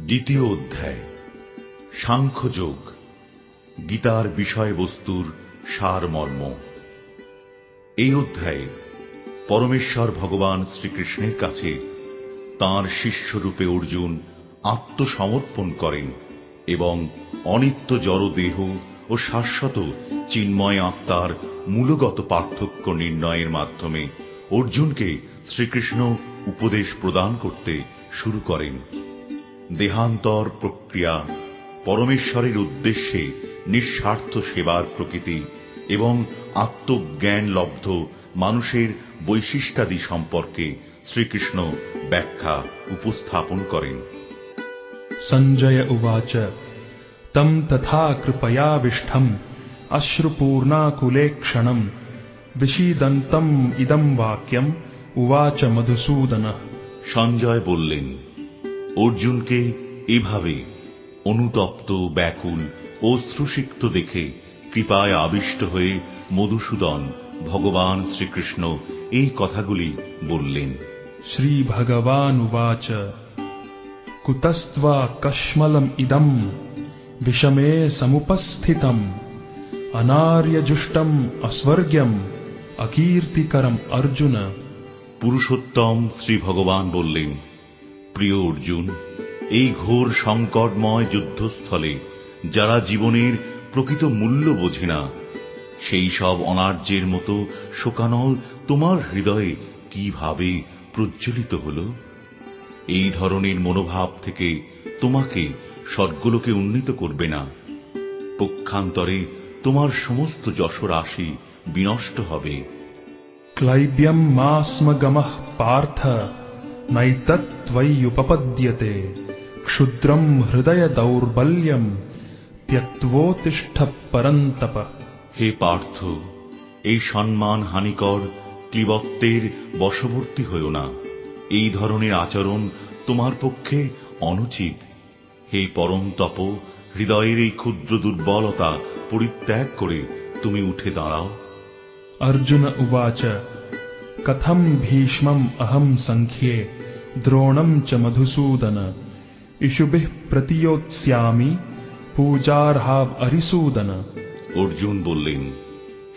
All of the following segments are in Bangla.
দ্বিতীয় অধ্যায় সাংখ্যযোগ, গীতার বিষয়বস্তুর সারমর্ম। এই অধ্যায়ে পরমেশ্বর ভগবান শ্রীকৃষ্ণের কাছে তাঁর শিষ্যরূপে অর্জুন আত্মসমর্পণ করেন এবং অনিত্য জড় দেহ ও শাশ্বত চিন্ময় আত্মার মূলগত পার্থক্য নির্ণয়ের মাধ্যমে অর্জুনকে শ্রীকৃষ্ণ উপদেশ প্রদান করতে শুরু করেন। দেহান্তর প্রক্রিয়া, পরমেশ্বরের উদ্দেশ্যে নিঃস্বার্থ সেবার প্রকৃতি এবং আত্মজ্ঞান লব্ধ মানুষের বৈশিষ্ট্যাদি সম্পর্কে শ্রীকৃষ্ণ ব্যাখ্যা উপস্থাপন করেন। সঞ্জয় উবাচ তম তথা কৃপয়াবিষ্ঠম অশ্রুপূর্ণাকুলেক্ষণম বিষীদন্তম ইদম বাক্যম উবাচ মধুসূদনঃ। সঞ্জয় বললেন, অর্জুনকে এভাবে অনুতপ্ত, ব্যাকুল, অশ্রুসিক্ত দেখে কৃপায় আবিষ্ট হয়ে মধুসূদন ভগবান শ্রীকৃষ্ণ এই কথাগুলি বললেন। শ্রী ভগবান উবাচ কুতস্ত্বা কশ্মলম ইদম বিষমে সমুপস্থিতম অনার্যজুষ্টম অস্বর্গ্যম অকীর্তিকরম অর্জুন। পুরুষোত্তম শ্রী ভগবান বললেন, প্রিয় অর্জুন, এই ঘোর সংকটময় যুদ্ধস্থলে যারা জীবনের প্রকৃত মূল্য বোঝে না, সেই সব অনার্যের মতো শোকানল তোমার হৃদয়ে কিভাবে প্রজ্বলিত হল? এই ধরনের মনোভাব থেকে তোমাকে স্বর্গলোকে উন্নীত করবে না। পক্ষান্তরে তোমার সমস্ত যশরাশি বিনষ্ট হবে। ক্লাইব্যম মাস্মগমঃ পার্থ নৈতত্ত্বয়্যুপপদ্যতে ক্ষুদ্রম হৃদয় দৌর্বল্যম ত্যক্তোত্তিষ্ঠ পরন্তপ। হে পার্থ, এই সম্মান হানিকর ক্লীবত্বের বশবর্তী হইও না। এই ধরনের আচরণ তোমার পক্ষে অনুচিত। হে পরন্তপ, হৃদয়ের এই ক্ষুদ্র দুর্বলতা পরিত্যাগ করে তুমি উঠে দাঁড়াও। অর্জুন উবাচ কথম ভীষ্মম অহম সংখ্যে দ্রোণম চ মধুসূদন ইষুভিঃ প্রতিয়োৎস্যামি পূজার্হাব অরিসূদন। অর্জুন বললেন,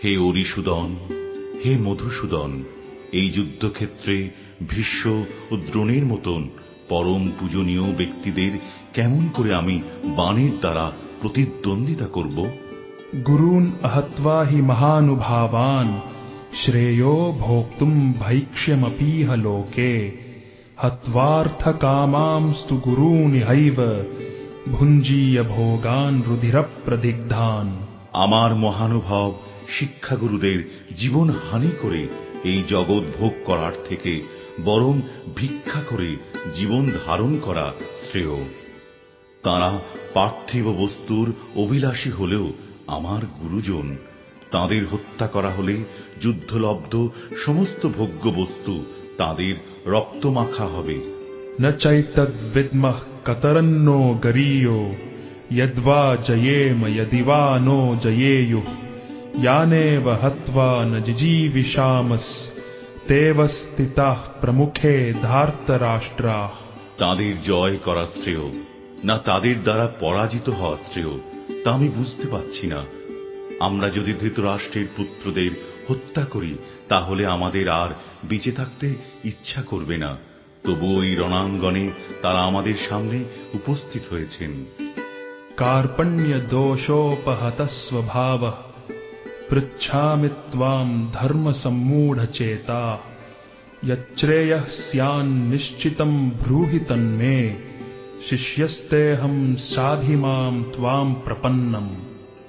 হে অরিসূদন, হে মধুসূদন, এই যুদ্ধক্ষেত্রে ভীষ্ম ও দ্রোণের মতন পরম পূজনীয় ব্যক্তিদের কেমন করে আমি বাণের দ্বারা প্রতিদ্বন্দ্বিতা করব? গুরুন অহত্বা হি মহানুভাবান শ্রেয়ো ভোক্তুম ভৈক্ষ্যমপীহ লোকে হত্বার্থকামাংস্তু গুরুনিহৈব ভুঞ্জীয় ভোগান রুধিরপ্রদিগ্ধান। আমার মহানুভব শিক্ষাগুরুদের জীবন হানি করে এই জগৎ ভোগ করার থেকে বরং ভিক্ষা করে জীবন ধারণ করা শ্রেয়। তাঁরা পার্থিব বস্তুর অভিলাষী হলেও আমার গুরুজন। তাঁদের হত্যা করা হলে যুদ্ধলব্ধ সমস্ত ভোগ্য বস্তু তাঁদের রক্তমাখা হবে। ন চৈতদ্বিদ্মঃ কতরন্নো গরীয়ো যদ্বা জয়েম যদিবা নো জয়েয়ুঃ ইয়ানেব হত্বা ন জিজীবিষামস তেব স্থিতাঃ প্রমুখে ধার্তরাষ্ট্রাঃ। তাঁদের জয় করা শ্রেয় না তাদের দ্বারা পরাজিত হওয়া শ্রেয়, তা আমি বুঝতে পারছি না। আমরা যদি ধৃতরাষ্ট্রের পুত্রদের হত্যা করি তাহলে আমাদের আর বেঁচে থাকতে ইচ্ছা করবে না। তবু ওই রণাঙ্গনে তারা আমাদের সামনে উপস্থিত হয়েছেন। কার্পণ্য দোষোপহত স্বভাবঃ পৃচ্ছামি ত্বাম ধর্ম সম্মূঢ়চেতা যচ্শ্রেয়ঃ স্যান্নিশ্চিতং ব্রূহি তন্মে শিষ্যস্তেহং সাধি মাম ত্বাম প্রপন্নম।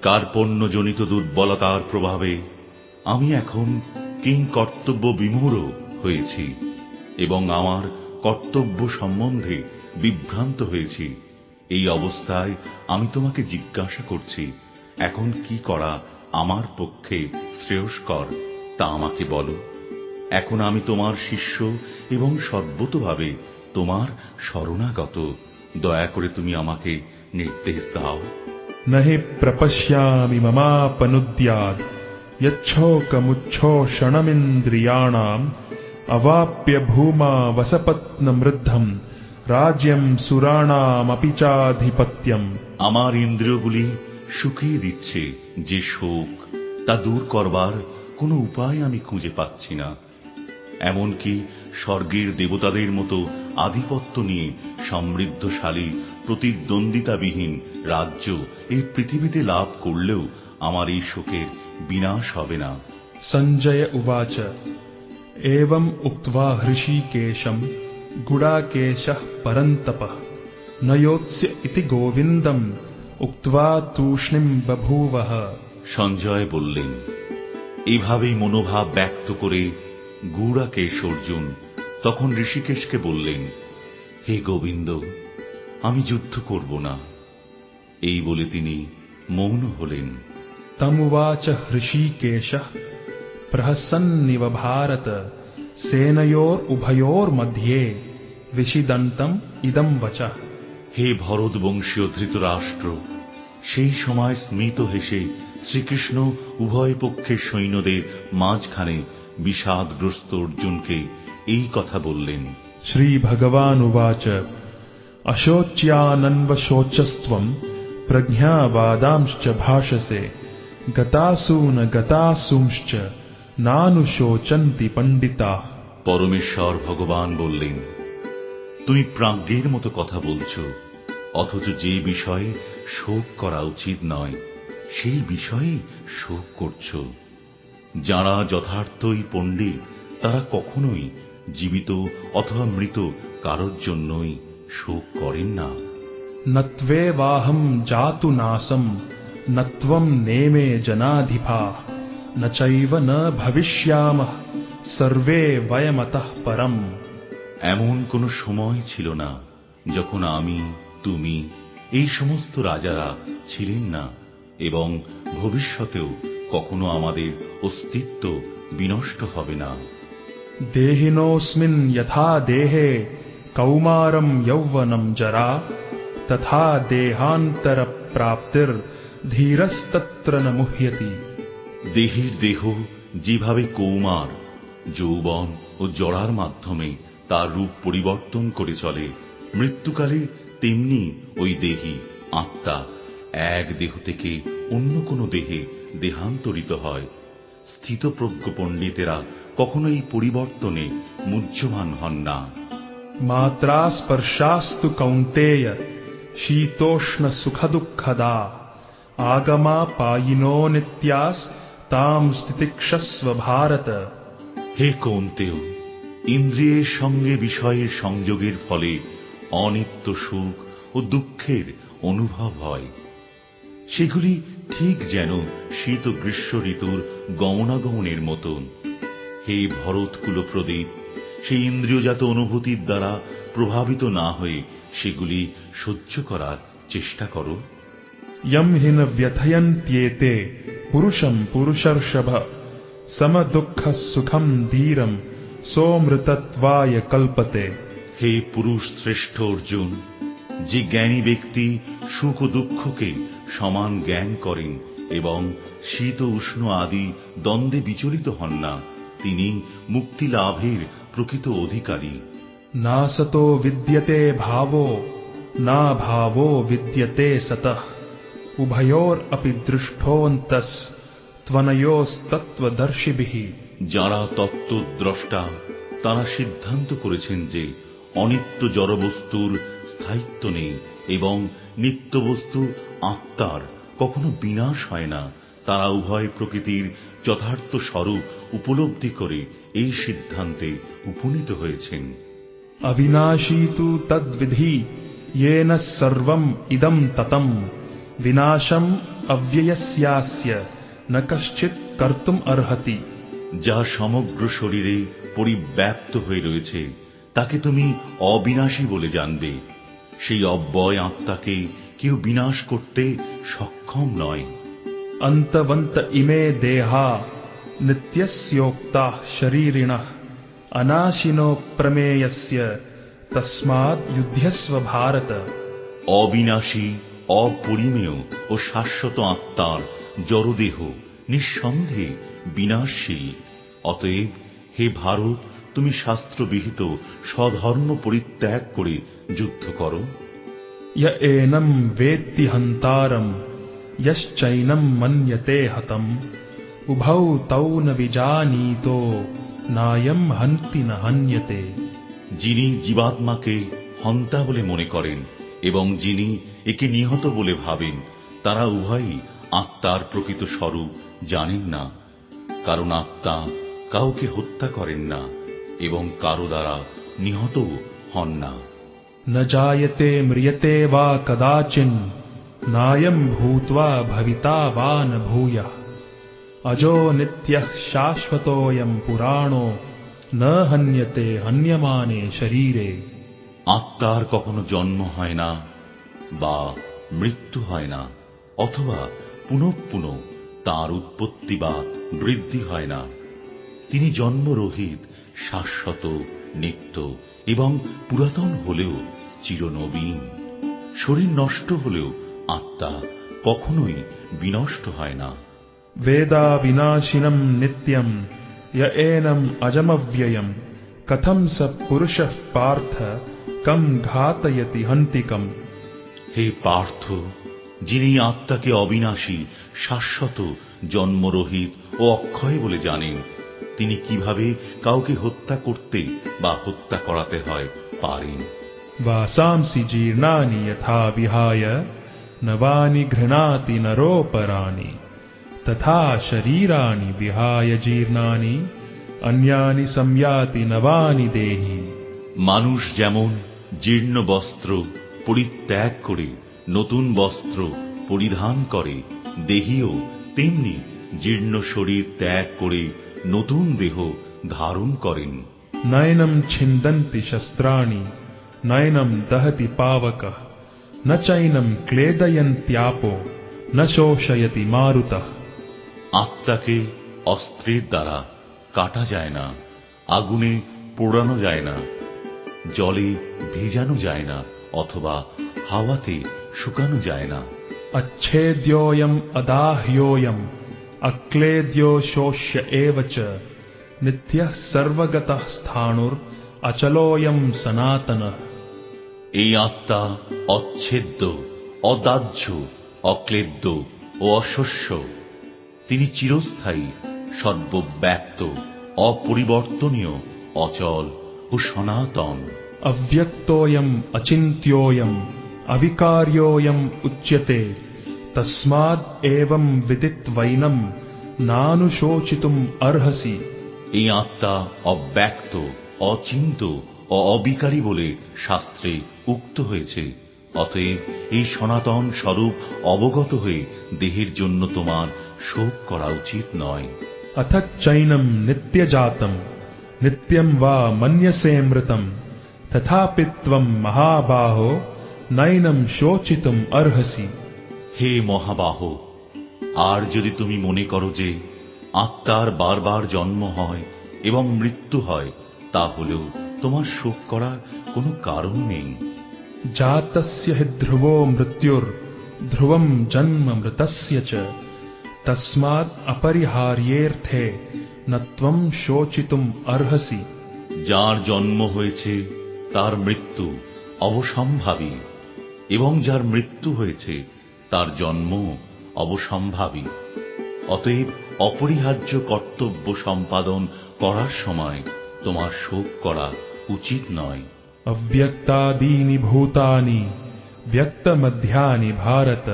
কার্পণ্যজনিত দুর্বলতার প্রভাবে আমি এখন কিংকর্তব্য বিমূঢ় হয়েছি এবং আমার কর্তব্য সম্বন্ধে বিভ্রান্ত হয়েছি। এই অবস্থায় আমি তোমাকে জিজ্ঞাসা করছি, এখন কি করা আমার পক্ষে শ্রেয়স্কর তা আমাকে বলো। এখন আমি তোমার শিষ্য এবং সর্বতোভাবে তোমার শরণাগত। দয়া করে তুমি আমাকে নির্দেশ দাও। নহি প্রপশ্যামি মমাপনুদ্যাৎ যচ্ছোকমুচ্ছোষণমিন্দ্রিয়াণাম অবাপ্য ভূমা বসপত্নমৃদ্ধম राज्यं सुराणामपि चाधिपत्यम्। আমার ইন্দ্রিয়গুলি শুকিয়ে দিচ্ছে যে শোক, তা দূর করবার কোনো উপায় আমি খুঁজে পাচ্ছি না। এমনকি স্বর্গের দেবতাদের মতো আধিপত্য নিয়ে সমৃদ্ধশালী প্রতিদ্বন্দ্বিতাবিহীন রাজ্য এই পৃথিবীতে লাভ করলেও আমার এই শোকের বিনাশ হবে না। सञ्जय उवाच एवम् उक्त्वा हृषीकेशम् गुडाकेशः परन्तपः न योत्स्य इति गोविन्दम् उक्त्वा तूष्णीम् बभूवः। সঞ্জয় বললেন, এইভাবেই মনোভাব ব্যক্ত করে গুড়াকেশ অর্জুন তখন ঋষিকেশকে বললেন, হে গোবিন্দ, আমি যুদ্ধ করব না। এই বলে তিনি মৌন হলেন। तमुवाच हृषीकेशः प्रहसन्निव भारत सेनयोरुभयोर्मध्ये विषिदन्तम् इदं वचः। হে ভরতবংশীয় ধৃতরাষ্ট্র, সেই সময় স্মিত হেসে শ্রীকৃষ্ণ উভয় পক্ষের সৈন্যদের মাঝখানে বিষাদগ্রস্ত অর্জুনকে এই কথা বললেন। श्रीभगवानुवाच अशोच्यानन्वशोचस्त्वम् प्रज्ञावादांश्च भाषसे गतासून गतासूंश्च नानुशोचन्ति पण्डिताः। পরমেশ্বর ভগবান বললেন, তুমি প্রাজ্ঞের মতো কথা বলছ, অথচ যে বিষয়ে শোক করা উচিত নয় সেই বিষয়ে শোক করছ। যারা যথার্থই পণ্ডিত তারা কখনোই জীবিত অথবা মৃত কারোর জন্যই শোক করেন না। नत्वेवाहं जातु नासं नत्वं नेमे जनाधिपाः न चैव न भविष्यामः सर्वे वयमतः परम्। এমন কোনো সময় ছিল না যখন আমি, তুমি, এই সমস্ত রাজারা ছিলেন না, এবং ভবিষ্যতেও কখনো আমাদের অস্তিত্ব বিনষ্ট হবে না। देहिनोऽस्मिन् यथा देहे कौमारं यौवनं जरा तथा देहान्तरप्राप्तिर्धीरस्तत्र न मुह्यति। দেহের দেহ যেভাবে কৌমার, যৌবন ও জরার মাধ্যমে তার রূপ পরিবর্তন করে চলে, মৃত্যুকালে তেমনি ওই দেহী আত্মা এক দেহ থেকে অন্য কোনো দেহে দেহান্তরিত হয়। স্থিতপ্রজ্ঞ পণ্ডিতেরা কখনো এই পরিবর্তনে মুহ্যমান হন না। मात्रा स्पर्शास्तु कौन्तेय शीतोष्ण सुखदुःखदा आगमा पायिनो नित्यास् तां स्थितिक्षस्व भारत। হে কৌন্তেয়, ইন্দ্রিয়ের সঙ্গে বিষয়ের সংযোগের ফলে অনিত্য সুখ ও দুঃখের অনুভব হয়। সেগুলি ঠিক যেন শীত ও গ্রীষ্ম ঋতুর গমনাগমনের মতন। হে ভরতকুল প্রদীপ, সেই ইন্দ্রিয়জাত অনুভূতির দ্বারা প্রভাবিত না হয়ে সেগুলি সহ্য করার চেষ্টা করো। यम हि न व्यथयन्त्येते पुरुषं पुरुषर्षभ समदुःख सुखं धीरं सोमृतत्वाय कल्पते। হে পুরুষ শ্রেষ্ঠ অর্জুন, যে জ্ঞানী ব্যক্তি সুখ ও দুঃখকে সমান জ্ঞান করেন এবং শীত ও উষ্ণ আদি দ্বন্দ্বে বিচলিত হন না, তিনি মুক্তি লাভের প্রকৃত অধিকারী। नासतो विद्यते भावो ना भावो विद्यते सतः उभयोरपि दृष्टोऽन्तस् त्वनयोस्तत्त्वदर्शिभिः। যারা তত্ত্বদ্রষ্টা তারা সিদ্ধান্ত করেছেন যে অনিত্য জড়বস্তুর স্থায়িত্ব নেই এবং নিত্যবস্তু আত্মার কখনো বিনাশ হয় না। তারা উভয় প্রকৃতির যথার্থ স্বরূপ উপলব্ধি করে এই সিদ্ধান্তে উপনীত হয়েছেন। अविनाशी तु तद्विधि येन सर्वम् इदं ततम् विनाशम् अव्ययस्यास्य न कश्चित् कर्तुम् अर्हति। যা সমগ্র শরীরে পরিব্যাপ্ত হয়ে রয়েছে তাকে তুমি অবিনাশী বলে জানবে। সেই অব্যয় আত্মাকে কেউ বিনাশ করতে সক্ষম নয়। अन्तवन्त इमे देहा नित्यस्योक्ताः शरीरिणः अनाशिनो प्रमेयस्य तस्माद् युध्यस्व भारत। অবিনাশী, অপরিমেয় ও শাশ্বত আত্মার জড়দেহ নিঃসন্দেহে বিনাশশীল। অতএব হে ভারত, তুমি শাস্ত্রবিহিত স্বধর্ম পরিত্যাগ করে যুদ্ধ করো? य एनं वेत्ति हन्तारं यश्चैनं मन्यते हतम् उभौ तौ न विजानीतो नायं हन्ति न हन्यते। যিনি জীবাত্মাকে হন্তা বলে মনে করেন এবং যিনি একে নিহত বলে ভাবেন, তারা উভয়ই আত্মার প্রকৃত স্বরূপ জানেন না। কারণ আত্মা কাউকে হত্যা করেন না এবং কারো দ্বারা নিহতও হন না। न जायते म्रियते वा कदाचिन् नायं भूत्वा भविता वा न भूयः अजो नित्यः शाश्वतोऽयं पुराणो न हन्यते हन्यमाने शरीरे। আত্মার কখনো জন্ম হয় না বা মৃত্যু হয় না, অথবা পুনঃ পুনঃ তাঁর উৎপত্তি বা বৃদ্ধি হয় না। তিনি জন্মরহিত, শাশ্বত, নিত্য এবং পুরাতন হলেও চিরনবীন। শরীর নষ্ট হলেও আত্মা কখনোই বিনষ্ট হয় না। वेदा विनाशिनं नित्यं य एनं अजमव्ययं कथं स पुरुषः पार्थ कं घातयति हन्तिकम्। হে পার্থ, যিনি আত্মাকে অবিনাশী, শাশ্বত, জন্মরহিত ও অক্ষয় বলে জানেন, তিনি কিভাবে কাউকে হত্যা করতে বা হত্যা করাতে হয় পারেন। वासांसि जीर्णानि यथा विहाय नवानि गृह्णाति नरोपराणि तथा शरीराणि विहाय जीर्णानि अन्यानि संयाति नवानि देहि। মানুষ যেমন জীর্ণ বস্ত্র পরিত্যাগ করে নতুন বস্ত্র পরিধান করে, দেহীও তেমনি জীর্ণ শরীর ত্যাগ করে নতুন দেহ ধারণ করেন। नैनं छिन्दन्ति शस्त्राणि नैनं दहति पावकः न चैनं क्लेदयन्त्यापो न शोषयति मारुतः। আত্মাকে অস্ত্রের দ্বারা কাটা যায় না, আগুনে পোড়ানো যায় না, জলে ভিজানো যায় না, অথবা হাওয়াতে শুকানো যায় না। अच्छेद्योऽयम् अदाह्योऽयम् अक्लेद्यो शोष्य एव च नित्यः सर्वगतः स्थाणुर् अचलोऽयम् सनातनः। এই আত্মা অচ্ছেদ্য, অদাহ্য, অক্লেদ্য ও অশস্য। তিনি চিরস্থায়ী, সর্বব্যাপ্ত, অপরিবর্তনীয়, অচল ও সনাতন। अव्यक्तोऽयम् अचिन्त्योऽयम् अविकार्योऽयम् उच्यते तस्माद् एवं विदित्वैनं नानुशोचितुम् अर्हसि। এই আত্মা অব্যক্ত, অচিন্ত ও অবিকারী বলে শাস্ত্রে উক্ত হয়েছে। অতএব এই সনাতন স্বরূপ অবগত হয়ে দেহের জন্য তোমার শোক করা উচিত নয়। अथ चैनं नित्यजातं नित्यं वा मन्यसेऽमृतं तथापि त्वं महाबाहो नैनं शोचितुम् अर्हसि। হে মহাবাহ, আর যদি তুমি মনে করো যে আত্মার বারবার জন্ম হয় এবং মৃত্যু হয়, তাহলেও তোমার শোক করার কোনো কারণ নেই। जातस्य हि ध्रुवो मृत्युर् ध्रुवं जन्म मृतस्य च तस्माद् अपरिहार्येऽर्थे न त्वं शोचितुम् अर्हसि। যার জন্ম হয়েছে তার মৃত্যু অবসম্ভাবী, এবং যার মৃত্যু হয়েছে তার জন্ম অবসম্ভাবী। অতএব অপরিহার্য কর্তব্য সম্পাদন করার সময় তোমার শোক করা উচিত নয়। अव्यक्तादीनि भूतानि व्यक्तमध्यानि भारत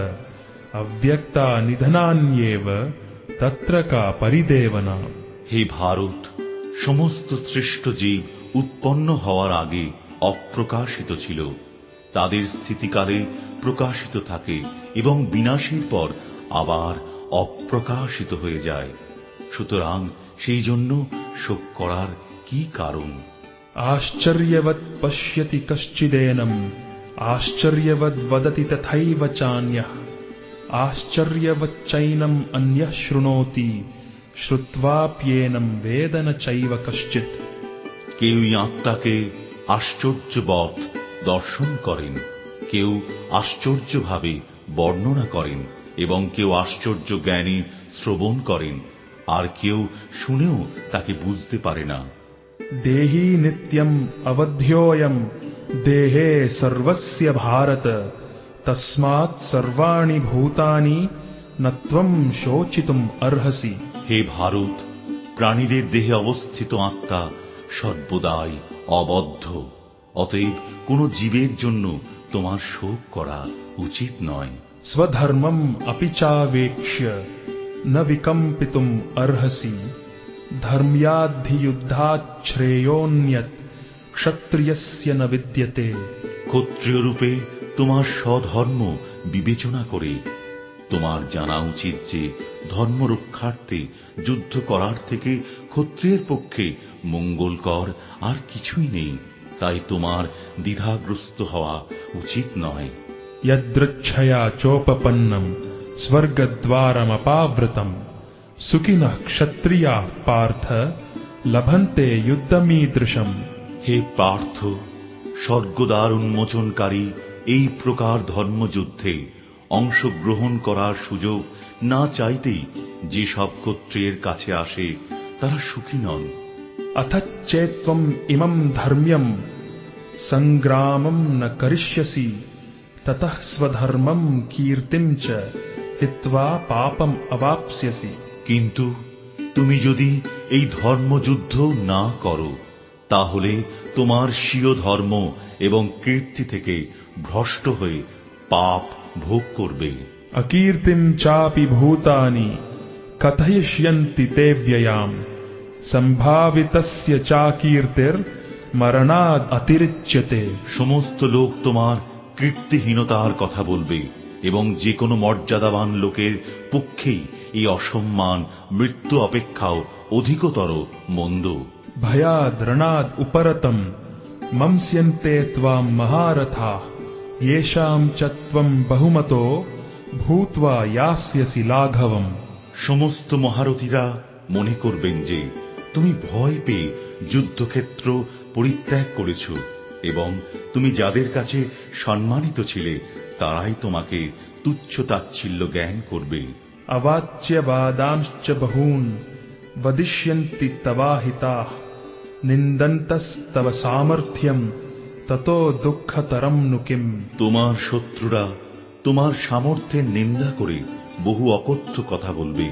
अव्यक्तानिधनान्येव तत्र का परिदेवना। হে ভারত, সমস্ত সৃষ্ট জীব উৎপন্ন হওয়ার আগে অপ্রকাশিত ছিল, তাদের স্থিতিকালে প্রকাশিত থাকে এবং বিনাশের পর আবার অপ্রকাশিত হয়ে যায়। সুতরাং সেই জন্য শোক করার কি কারণ? आश्चर्यवत् पश्यति कश्चिदेनम् आश्चर्यवद् वदति तथैव चान्यः आश्चर्यवच्चैनम् अन्यः शृणोति श्रुत्वाप्येनं वेद न चैव कश्चित्। কেউই আত্মাকে আশ্চর্যবৎ দর্শন করেন, কেউ আশ্চর্যভাবে বর্ণনা করেন এবং কেউ আশ্চর্য জ্ঞানী শ্রবণ করেন, আর কেউ শুনেও তাকে বুঝতে পারে না। देही नित्यम् अवध्योऽयम् देहे सर्वस्य भारत तस्मात् सर्वाणि भूतानि न त्वं शोचितुम् अर्हसि। হে ভারত, প্রাণীদের দেহে অবস্থিত আত্মা সর্বদাই অবদ্ধ, অতএব কোন জীবের জন্য তোমার শোক করা উচিত নয়। स्वधर्मम् अपि चावेक्ष्य न विकम्पितुम् अर्हसि धर्म्याद्धियुद्धात् श्रेयोऽन्यत् क्षत्रियस्य न विद्यते। ক্ষত্রিয় রূপে তোমার স্বধর্ম বিবেচনা করে তোমার জানা উচিত যে ধর্ম রক্ষার্থে যুদ্ধ করার থেকে ক্ষত্রিয়ের পক্ষে মঙ্গলকর আর কিছুই নেই, তাই তোমার দ্বিধাগ্রস্ত হওয়া উচিত নয়। यदृच्छया चोपपन्नम् स्वर्गद्वारमपावृतम् सुखिनः क्षत्रियाः पार्थ लभन्ते युद्धमीदृशम्। হে পার্থ, স্বর্গদ্বার উন্মোচনকারী এই প্রকার ধর্মযুদ্ধে অংশগ্রহণ করার সুযোগ না চাইতেই যে সব ক্ষত্রিয়ের কাছে আসে তারা সুখী নন। अथच्चेत्त्वम् इमम् धर्म्यम् सङ्ग्रामम् न करिष्यसि ततः स्वधर्मम् कीर्तिम् च हित्वा पापम् अवाप्स्यसि। কিন্তু তুমি যদি এই ধর্মযুদ্ধ না করো তাহলে তোমার স্বীয় ধর্ম এবং কীর্তি থেকে ভ্রষ্ট হয়ে পাপ ভোগ করবে। अकीर्तिम् चापि भूतानि कथयिष्यन्ति ते व्ययाम् सम्भावितस्य चाकीर्तिर्मरणाद् अतिरिच्यते। সমস্ত লোক তোমার কীর্তিহীনতার কথা বলবে এবং যে কোনো মর্যাদাবান লোকের পক্ষেই এই অসম্মান মৃত্যু অপেক্ষাও অধিকতর মন্দ। भयाद् रणाद् उपरतम् मंस्यन्ते त्वाम् महारथाः येषाम् च त्वम् बहुमतो भूत्वा यास्यसि लाघवम्। সমস্ত মহারথীরা মনে করবেন যে তুমি ভয় পেয়ে যুদ্ধক্ষেত্র পরিত্যাগ করেছ এবং তুমি যাদের কাছে সম্মানিত ছিলে তারাই তোমাকে তুচ্ছ তাচ্ছিল্য জ্ঞান করবে। अवाच्य वादांश्च बहून् वदिष्यन्ति तवाहिताः निन्दन्तस्तव सामर्थ्यम् ततो दुःखतरम् नु किम्। তোমার শত্রুরা তোমার সামর্থ্যের নিন্দা করে বহু অকথ্য কথা বলবে,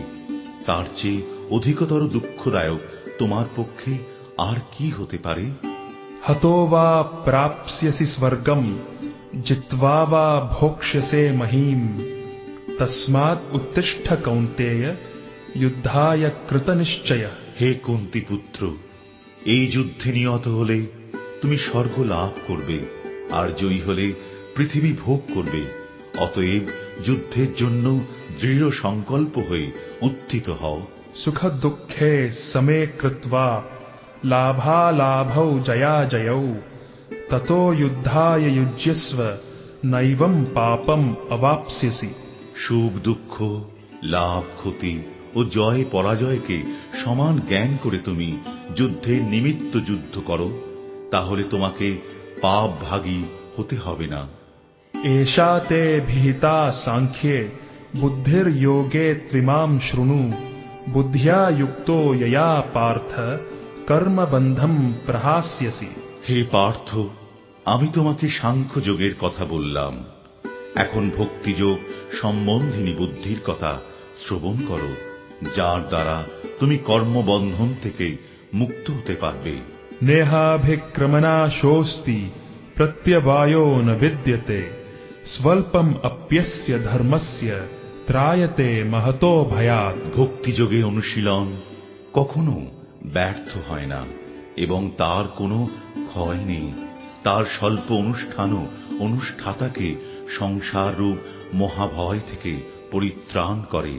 তার চেয়ে অধিকতর দুঃখদায়ক তোমার পক্ষে আর কি হতে পারে। हतो वा प्राप्स्यसि स्वर्गम् जित्वा वा भोक्ष्यसे महीम् तस्मात् उत्तिष्ठ कौन्तेय युद्धाय कृतनिश्चयः। হে কুন্তি পুত্র, এই যুদ্ধে নিহত হলে তুমি স্বর্গ লাভ করবে আর জয়ী হলে পৃথিবী ভোগ করবে, অতএব যুদ্ধের জন্য দৃঢ় সংকল্প হয়ে উত্থিত হও। सुख दुःखे समे कृत्वा लाभालाभौ जयाजयौ ततो युद्धाय युज्यस्व नैवम् पापम् अवाप्स्यसि। সুখ দুঃখ লাভ ক্ষতি ও জয় পরাজয়কে সমান জ্ঞান করে তুমি যুদ্ধের নিমিত্ত যুদ্ধ করো, তাহলে তোমাকে পাপ ভাগী হতে হবে না। एषा ते भिहिता सांख्ये बुद्धिर्योगे त्विमाम् शृणु बुद्ध्या युक्तो यया पार्थ कर्मबन्धम् प्रहास्यसि। হে পার্থ, আমি তোমাকে সাংখ্য যোগের কথা বললাম, এখন ভক্তিযোগ সম্বন্ধিনী বুদ্ধির কথা শ্রবণ করো, যার দ্বারা তুমি কর্মবন্ধন থেকে মুক্ত হতে পারবে। नेहाभिक्रमनाशोऽस्ति प्रत्यवायो न विद्यते स्वल्पम् अप्यस्य धर्मस्य त्रायते महतो भयात्। ভক্তিযোগের অনুশীলন কখনো ব্যর্থ হয় না এবং তার কোনো ক্ষয় নেই। তার স্বল্প অনুষ্ঠানও অনুষ্ঠাতাকে সংসাররূপ মহাভয় থেকে পরিত্রাণ করে।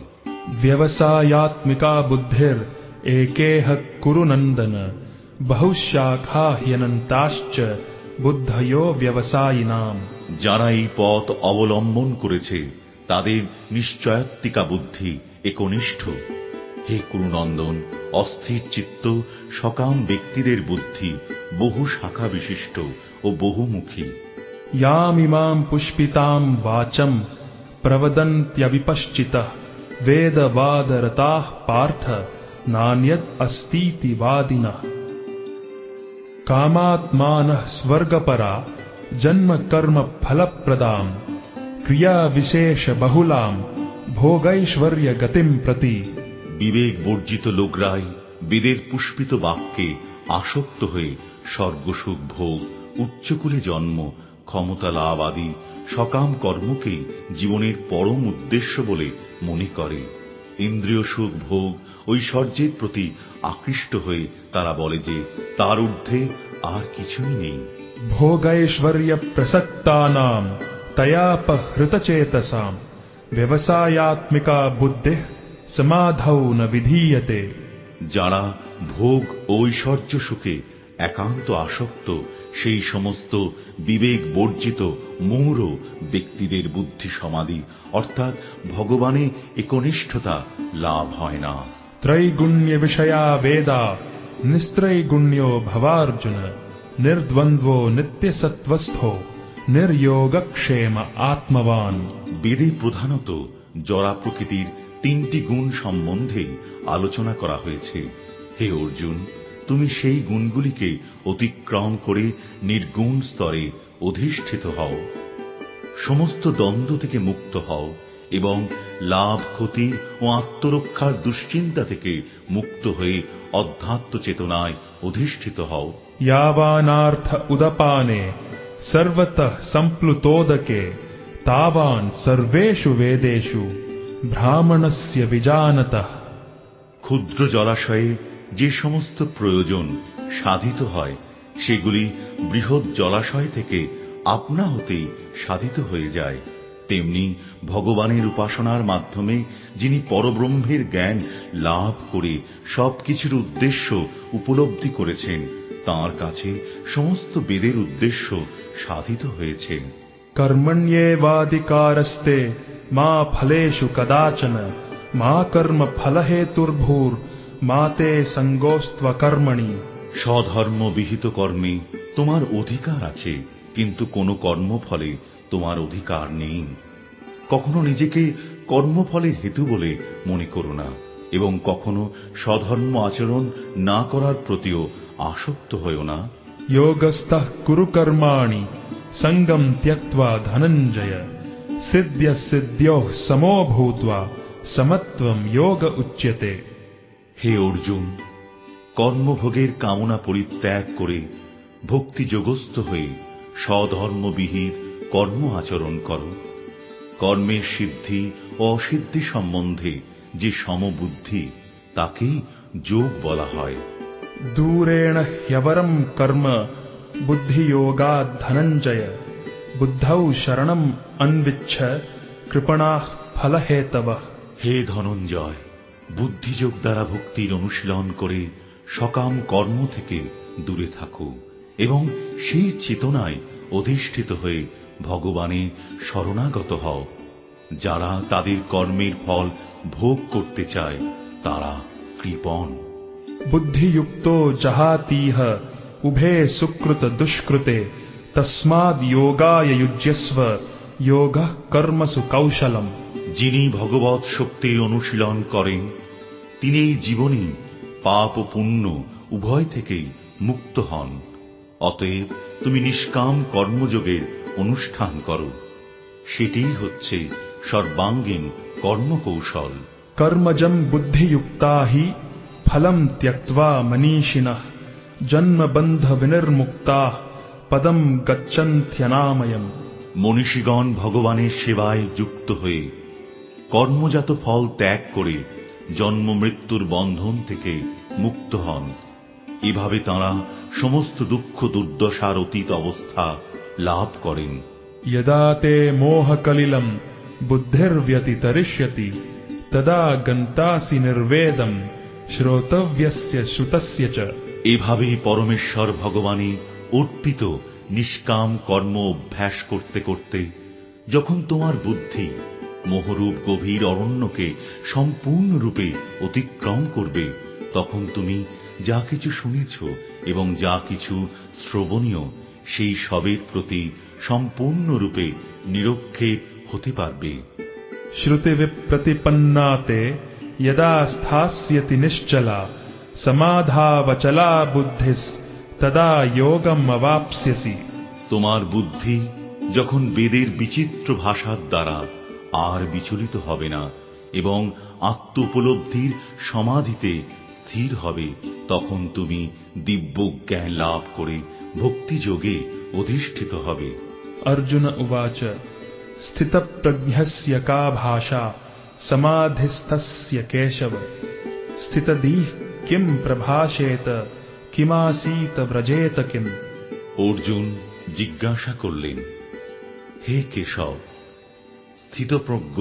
व्यवसायात्मिका बुद्धिर एकेह कुरु नन्दन बहुशाखा ह्यनन्ताश्च बुद्धयो व्यवसायिनाम्। যারা এই পথ অবলম্বন করেছে তাদের নিশ্চয়াত্মিকা বুদ্ধি একনিষ্ঠ। হে কুরুনন্দন, অস্থির চিত্ত সকাম ব্যক্তিদের বুদ্ধি বহু শাখা বিশিষ্ট ও বহুমুখী। यामिमाम् पुष्पिताम् वाचम् प्रवदन्त्यविपश्चितः वेदवादरताः पार्थ नान्यत् अस्तीति वादिनः। कामात्मानः स्वर्गपरा जन्म कर्म फलप्रदां क्रिया विशेष बहुलां भोगैश्वर्य गतिं प्रति। বিবেক বর্জিত লোকরাই বেদের পুষ্পিত বাক্যে আসক্ত হয়ে স্বর্গসুখ ভোগ, উচ্চকুলে জন্ম, ক্ষমতা লাভ আদি সকাম কর্মকেই জীবনের পরম উদ্দেশ্য বলে মনে করে। ইন্দ্রিয় সুখ ভোগ ঐশ্বর্যের প্রতি আকৃষ্ট হয়ে তারা বলে যে তার ঊর্ধ্বে আর কিছুই নেই। भोगैश्वर्य प्रसक्तानां तयापहृतचेतसां व्यवसायात्मिका बुद्धिः समाधौ न विधीयते। যারা ভোগ ও ঐশ্বর্য সুখে একান্ত আসক্ত সেই সমস্ত বিবেক বর্জিত মূঢ় ব্যক্তিদের বুদ্ধি সমাধি অর্থাৎ ভগবানে একনিষ্ঠতা লাভ হয় না। त्रैगुण्य विषया वेदा निस्त्रैगुण्यो भवार्जुन निर्द्वन्द्वो नित्यसत्वस्थो निर्योगक्षेम आत्मवान। বেদে প্রধানত জড়া প্রকৃতির তিনটি গুণ সম্বন্ধে আলোচনা করা হয়েছে। হে অর্জুন, তুমি সেই গুণগুলিকে অতিক্রম করে নির্গুণ স্তরে অধিষ্ঠিত হও, সমস্ত দ্বন্দ্ব থেকে মুক্ত হও এবং লাভ ক্ষতি ও আত্মরক্ষার দুশ্চিন্তা থেকে মুক্ত হয়ে অধ্যাত্ম চেতনায় অধিষ্ঠিত হও। यावानार्थ उदपाने सर्वतः सम्प्लुतोदके तावान् सर्वेषु वेदेषु ब्राह्मणस्य विजानतः। ক্ষুদ্র জলাশয়ে যে সমস্ত প্রয়োজন সাধিত হয় সেগুলি বৃহৎ জলাশয় থেকে আপনা হতেই সাধিত হয়ে যায়। তেমনি ভগবানের উপাসনার মাধ্যমে যিনি পরব্রহ্মের জ্ঞান লাভ করে সবকিছুর উদ্দেশ্য উপলব্ধি করেছেন তাঁর কাছে সমস্ত বেদের উদ্দেশ্য সাধিত হয়েছে। कर्मण्येवाधिकारस्ते मा फलेषु कदाचन मा कर्म फलहेतुर्भूर् मा ते संगोस्त्वकर्मणि। স্বধর্ম বিহিত কর্মে তোমার অধিকার আছে, কিন্তু কোনো কর্মফলে তোমার অধিকার নেই। কখনো নিজেকে কর্মফলের হেতু বলে মনে করো না এবং কখনো স্বধর্ম আচরণ না করার প্রতিও আসক্ত হয়ো না। योगस्थः कुरु कर्माणि संगं त्यक्त्वा धनञ्जय सिद्ध्य सिद्ध्योः समो भूत्वा समत्वं योग उच्यते। হে অর্জুন, কর্মভোগের কামনা পরিত্যাগ করে ভক্তি যোগস্থ হয়ে স্বধর্মবিহিত কর্ম আচরণ করো। কর্মের সিদ্ধি ও অসিদ্ধি সম্বন্ধে যে সমবুদ্ধি তাকেই যোগ বলা হয়। दूरेण ह्यवरं कर्म बुद्धियोगात् धनञ्जय बुद्धौ शरणम् अन्विच्छ कृपणाः फलहेतवः। হে ধনঞ্জয়, বুদ্ধিযোগ দ্বারা ভক্তির অনুশীলন করে সকাম কর্ম থেকে দূরে থাকো এবং সেই চেতনায় অধিষ্ঠিত হয়ে ভগবানে শরণাগত হও। যারা তাদের কর্মের ফল ভোগ করতে চায় তারা কৃপণ। बुद्धियुक्तो जहातीह उभे सुकृत दुष्कृते तस्माद् योगाय युज्यस्व योगः कर्मसु कौशलम्। যিনি ভগবৎ শক্তির অনুশীলন করেন তিনি এই জীবনে পাপ ও পুণ্য উভয় থেকেই মুক্ত হন। অতএব তুমি নিষ্কাম কর্মযোগের অনুষ্ঠান করো, সেটিই হচ্ছে সর্বাঙ্গীন কর্মকৌশল। कर्मजं बुद्धियुक्ता हि फलं त्यक्त्वा मनीषिणः जन्म बन्ध विनिर्मुक्ताः पदं गच्छन्त्यनामयम्। মনীষীগণ ভগবানের সেবায় যুক্ত হয়ে কর্মজাত ফল ত্যাগ করে জন্ম মৃত্যুর বন্ধন থেকে মুক্ত হন। এভাবে তাঁরা সমস্ত দুঃখ দুর্দশার অতীত অবস্থা লাভ করেন। यदा ते मोहकलिलं बुद्धिर्व्यतितरिष्यति तदा गन्तासि निर्वेदं श्रोतव्यस्य श्रुतस्य च। এভাবেই পরমেশ্বর ভগবানে অর্পিত নিষ্কাম কর্ম অভ্যাস করতে করতে যখন তোমার বুদ্ধি মোহরূপ গভীর অরণ্যকে সম্পূর্ণরূপে অতিক্রম করবে তখন তুমি যা কিছু শুনেছ এবং যা কিছু শ্রবণীয় সেই সবের প্রতি সম্পূর্ণরূপে নিরক্ষেপ হতে পারবে। श्रुतिविप्रतिपन्ना ते यदा स्थास्यति निश्चला समाधावचला बुद्धिस् तदा योगम अवाप्स्यसि। তোমার বুদ্ধি যখন বেদের বিচিত্র ভাষার দ্বারা আর বিচলিত হবে না এবং আত্ম উপলব্ধির সমাধিতে স্থির হবে, তখন তুমি দিব্য জ্ঞান লাভ করে ভক্তিযোগে অধিষ্ঠিত হবে। अर्जुन उवाच स्थितप्रज्ञस्य का भाषा समाधिस्थस्य केशव स्थितधीः किं प्रभाषेत किमासीत व्रजेत किम। অর্জুন জিজ্ঞাসা করলেন, হে কেশব, স্থিতপ্রজ্ঞ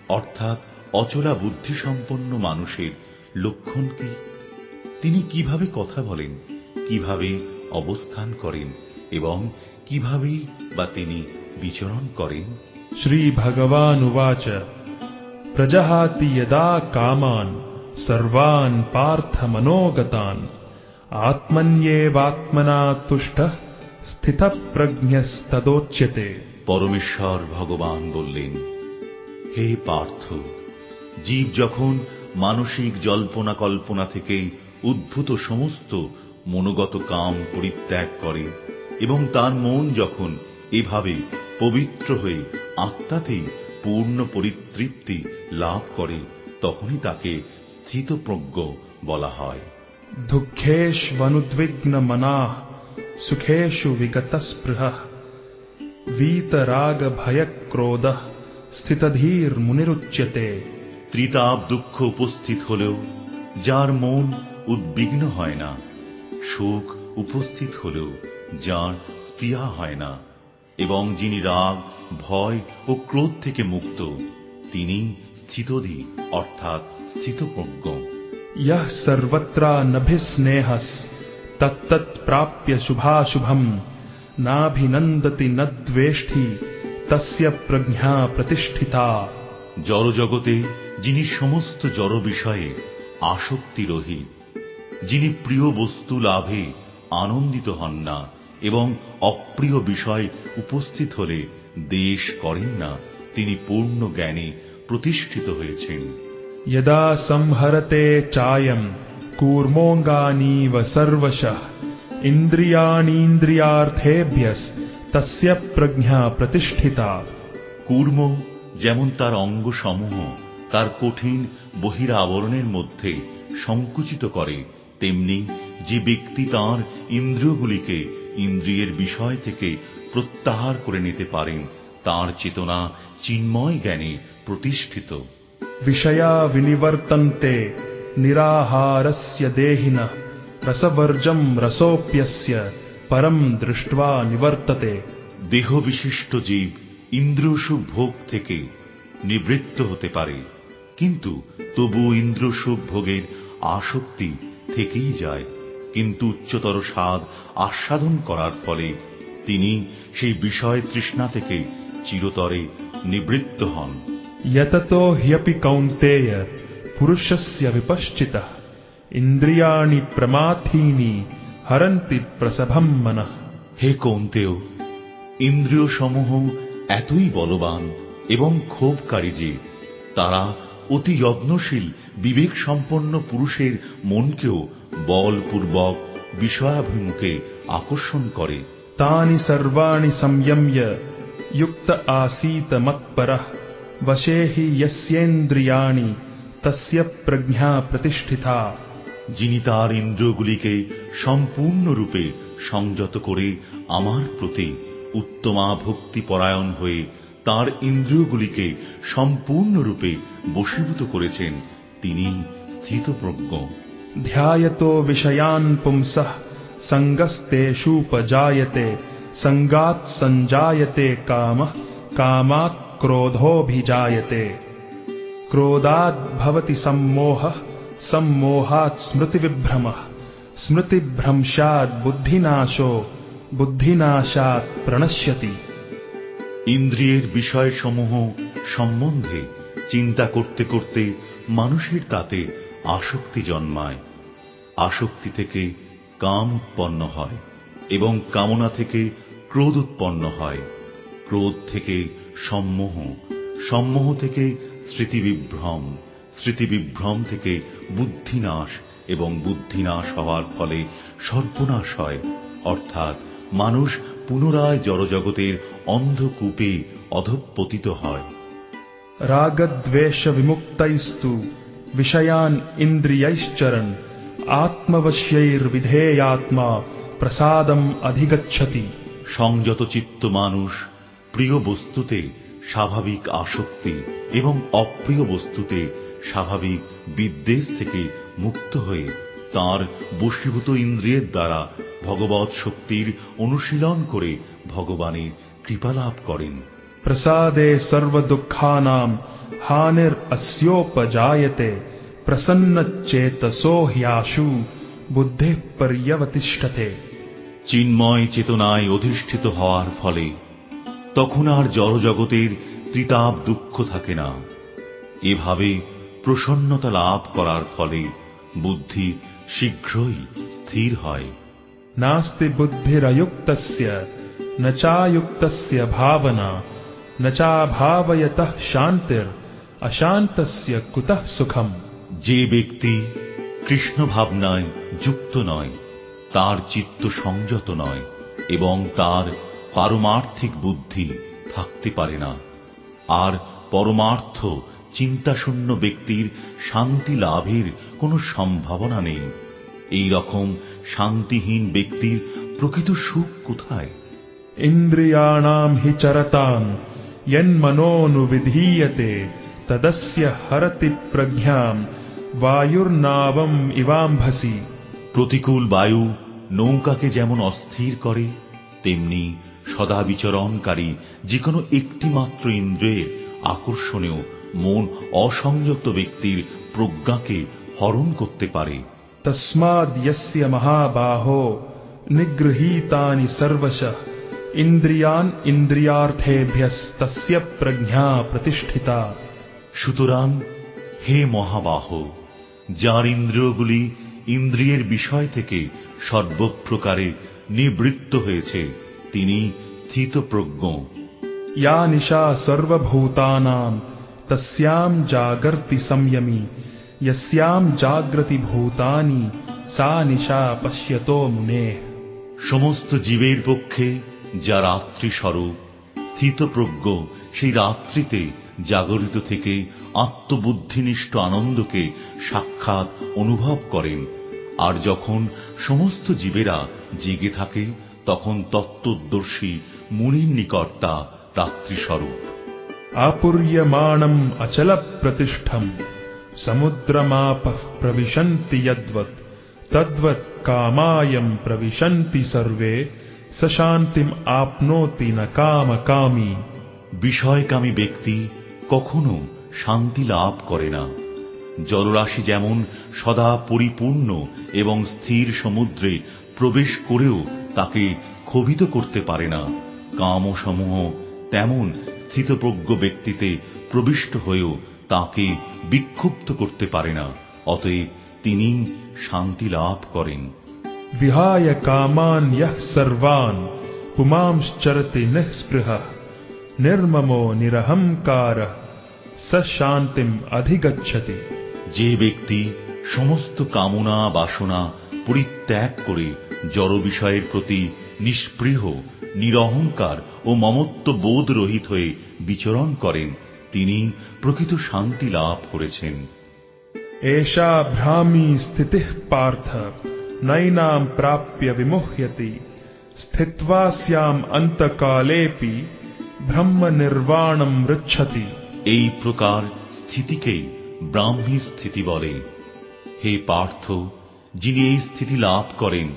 অর্থাৎ অচলা বুদ্ধিসম্পন্ন মানুষের লক্ষণ কি? তিনি কিভাবে কথা বলেন, কিভাবে অবস্থান করেন এবং কিভাবে বা তিনি বিচরণ করেন? श्री भगवान उवाच प्रजहाति यदा कामान् सर्वान् पार्थ मनोगतान् आत्मन्येवात्मना तुष्टः स्थितप्रज्ञस्तदोच्यते। পরমেশ্বর ভগবান বললেন, হে পার্থ, জীব যখন মানসিক জল্পনা কল্পনা থেকে উদ্ভূত সমস্ত মনোগত কাম পরিত্যাগ করে এবং তার মন যখন এভাবে পবিত্র হয়ে আত্মাতেই পূর্ণ পরিতৃপ্তি লাভ করে, তখনই তাকে স্থিতপ্রজ্ঞ বলা হয়। दुःखेष्वनुद्विग्न मनाः सुखेषु विगतस्पृहः वीतराग भयक्रोधः स्थितधीर्मुनिरुच्यते। ত্রিতাপ দুঃখ উপস্থিত হলেও যার মন উদ্বিগ্ন হয় না, সুখ উপস্থিত হলেও যার স্পৃহা হয় না, এবং যিনি রাগ ভয় ও ক্রোধ থেকে মুক্ত, তিনি স্থিতধী অর্থাৎ স্থিতপ্রজ্ঞ। यः सर्वत्रानभिस्नेहस् तत्तत्प्राप्य शुभाशुभम् नाभिनन्दति न द्वेष्टि तस्य प्रज्ञा प्रतिष्ठिता। জড়জগতে যিনি সমস্ত জড় বিষয়ে আসক্তি রহিত, যিনি প্রিয় বস্তু লাভে আনন্দিত হন না এবং অপ্রিয় বিষয় উপস্থিত হলে দ্বেষ করেন না, তিনি পূর্ণ জ্ঞানে প্রতিষ্ঠিত হয়েছেন। यदा संहरते चायं कूर्मोऽङ्गानीव सर्वशः इन्द्रियाणीन्द्रियार्थेभ्यस्तस्य प्रज्ञा प्रतिष्ठिता। কূর্ম যেমন তার অঙ্গসমূহ তার কঠিন বহিরাবরণের মধ্যে সংকুচিত করে, তেমনি যে ব্যক্তি তাঁর ইন্দ্রিয়গুলিকে ইন্দ্রিয়ের বিষয় থেকে প্রত্যাহার করে নিতে পারেন, তাঁর চেতনা চিন্ময় জ্ঞানে প্রতিষ্ঠিত। विषया विनिवर्तन्ते निराहारस्य देहिनः रसवर्जं रसोऽप्यस्य परं दृष्ट्वा निवर्तते। দেহ বিশিষ্ট জীব ইন্দ্রিয়সুখ ভোগ থেকে নিবৃত্ত হতে পারে, কিন্তু তবু ইন্দ্রিয়সুখ ভোগের আসক্তি থেকেই যায়, কিন্তু উচ্চতর স্বাদ আস্বাদন করার ফলে তিনি সেই বিষয় তৃষ্ণা থেকে চিরতরে নিবৃত্ত হন। यततो ह्यपि कौन्तेय पुरुषस्य विपश्चितः इन्द्रियाणि प्रमाथीनि हरन्ति प्रसभं मनः। হে কৌন্তেয়, ইন্দ্রিয় সমূহ এতই বলবান এবং ক্ষোভকারী যে তারা অতি যত্নশীল বিবেক সম্পন্ন পুরুষের মনকেও বলপূর্বক বিষয়াভিমুখে আকর্ষণ করে। तानि सर्वाणि संयम्य युक्त आसीत मत्परः वशे हि यस्येन्द्रियाणि तस्य प्रज्ञा प्रतिष्ठिता। যিনি তার ইন্দ্রিয়গুলিকে সম্পূর্ণরূপে সংযত করে আমার প্রতি উত্তমা ভক্তি পরায়ণ হয়ে তার ইন্দ্রিয়গুলিকে সম্পূর্ণরূপে বশীভূত করেছেন, তিনি স্থিতপ্রজ্ঞ। ध्यायतो विषयान् पुंसः संगस्तेषूपजायते संगात् संजायते कामः कामात् क्रोधोऽभिजायते क्रोधात् भवति सम्मोहः सम्मोहात् स्मृतिविभ्रमः स्मृतिभ्रंशात् बुद्धिनाशो बुद्धिनाशात् प्रणश्यति। ইন্দ্রিয়ের বিষয়সমূহ সম্বন্ধে চিন্তা করতে করতে মানুষের তাতে আসক্তি জন্মায়, আসক্তি থেকে কাম উৎপন্ন হয় এবং কামনা থেকে ক্রোধ উৎপন্ন হয়, ক্রোধ থেকে সম্মোহ, সম্মোহ থেকে স্মৃতিবিভ্রম, স্মৃতিবিভ্রম থেকে বুদ্ধিনাশ এবং বুদ্ধিনাশ হওয়ার ফলে সর্বনাশ হয়, অর্থাৎ মানুষ পুনরায় জড়জগতের অন্ধকূপে অধঃপতিত হয়। रागद्वेष विमुक्तैस्तु विषयान् इन्द्रियैश्चरन् आत्मवश्यैर्विधेयात्मा प्रसादम् अधिगच्छति। সংযত চিত্ত মানুষ প্রিয় বস্তুতে স্বাভাবিক আসক্তি এবং অপ্রিয় বস্তুতে স্বাভাবিক বিদ্বেষ থেকে মুক্ত হয়ে তার বশীভূত ইন্দ্রিয়ের দ্বারা ভগবৎ শক্তির অনুশীলন করে ভগবানের কৃপালাভ করেন। प्रसादे सर्वदुःखानां हानिरस्योपजायते प्रसन्नचेतसो ह्याशु बुद्धिः पर्यवतिष्ठते। চিন্ময় চেতনায় অধিষ্ঠিত হওয়ার ফলে তখন আর জড়জগতের ত্রিতাপ দুঃখ থাকে না। এভাবে প্রসন্নতা লাভ করার ফলে বুদ্ধি শীঘ্রই স্থির হয়। नास्ति बुद्धिरयुक्तस्य न चायुक्तस्य भावना न चाभावयतः शान्तिर् अशान्तस्य कुतः सुखम्। যে ব্যক্তি কৃষ্ণ ভাবনায় যুক্ত নয়, তার চিত্ত সংযত নয় এবং তার পারমার্থিক বুদ্ধি থাকতে পারে না। আর পরমার্থ চিন্তাশূন্য ব্যক্তির শান্তি লাভের কোনো সম্ভাবনা নেই। এই রকম শান্তিহীন ব্যক্তির প্রকৃত সুখ কোথায়? इन्द्रियाणां हि चरतां यन्मनोनुविधीयते तदस्य हरति प्रज्ञां वायुर्नावम् इवाम्भसि। প্রতিকূল বায়ু নৌকাকে যেমন অস্থির করে, তেমনি সদা বিচরণকারী যে কোনো একটি মাত্র ইন্দ্রিয়ের আকর্ষণেও মন অসংযত ব্যক্তির প্রজ্ঞাকে হরণ করতে পারে। तस्माद् यस्य महाबाहो निगृहीतानि सर्वशः इन्द्रियान् इन्द्रियार्थेभ्यस्तस्य प्रज्ञा प्रतिष्ठिता। সুতরাং হে মহাবাহ, যার ইন্দ্রিয়গুলি ইন্দ্রিয়ের বিষয় থেকে সর্বপ্রকারে নিবৃত্ত হয়েছে, তিনি স্থিতপ্রজ্ঞ। या निशा सर्वभूतानां तस्यां जागर्ति संयमी यस्यां जाग्रति भूतानि सा निशा पश्यतो मुनेः। সমস্ত জীবের পক্ষে যা রাত্রি স্বরূপ স্থিতপ্রজ্ঞ, সেই রাত্রিতে জাগরিত থেকে আত্মবুদ্ধিনিষ্ঠ আনন্দকে সাক্ষাৎ অনুভব করেন। আর যখন সমস্ত জীবেরা জেগে থাকে, তখন তত্ত্বদর্শী মুনির নিকট তা রাত্রিস্বরূপ। आपूर्यमाणम् अचलप्रतिष्ठम् समुद्रमापः प्रविशन्ति यद्वत् तद्वत् कामायम् प्रविशन्ति सर्वे स शान्तिम् आपनोति न कामकामी। বিষয়কামী ব্যক্তি কখনো শান্তি লাভ করে না। জলরাশি যেমন সদা পরিপূর্ণ এবং স্থির সমুদ্রে প্রবেশ করেও তাকে ক্ষোভিত করতে পারে না, কামসমূহ তেমন স্থিতপ্রজ্ঞ ব্যক্তিতে প্রবিষ্ট হয়েও তাকে বিক্ষুব্ধ করতে পারে না। অতএব তিনি শান্তি লাভ করেন। विहाय कामान् यः सर्वान् पुमांश्चरति निःस्पृहः निर्ममो निरहंकारः स शान्तिम् अधिगच्छति। যে ব্যক্তি সমস্ত কামনা বাসনা পরিত্যাগ করে জড় বিষয়ের প্রতি নিষ্পৃহ, নিরহংকার ও মমত্ব বোধ রহিত হয়ে বিচরণ করেন, তিনি প্রকৃত শান্তি লাভ করেছেন। एषा भ्रामी स्थितिः पार्थ नैनां प्राप्य विमुह्यति स्थित्वा स्याम् अन्तकालेऽपि ब्रह्म निर्वाणं मृच्छति। এই প্রকার স্থিতিকেই ব্রাহ্মী স্থিতি বলে। হে পার্থ, যিনি এই স্থিতি লাভ করেন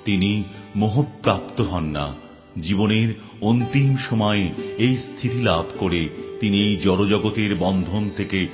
তিনি মোহপ্রাপ্ত হন না। জীবনের অন্তিম সময়ে এই স্থিতি লাভ করে তিনি এই জড়জগতের বন্ধন থেকে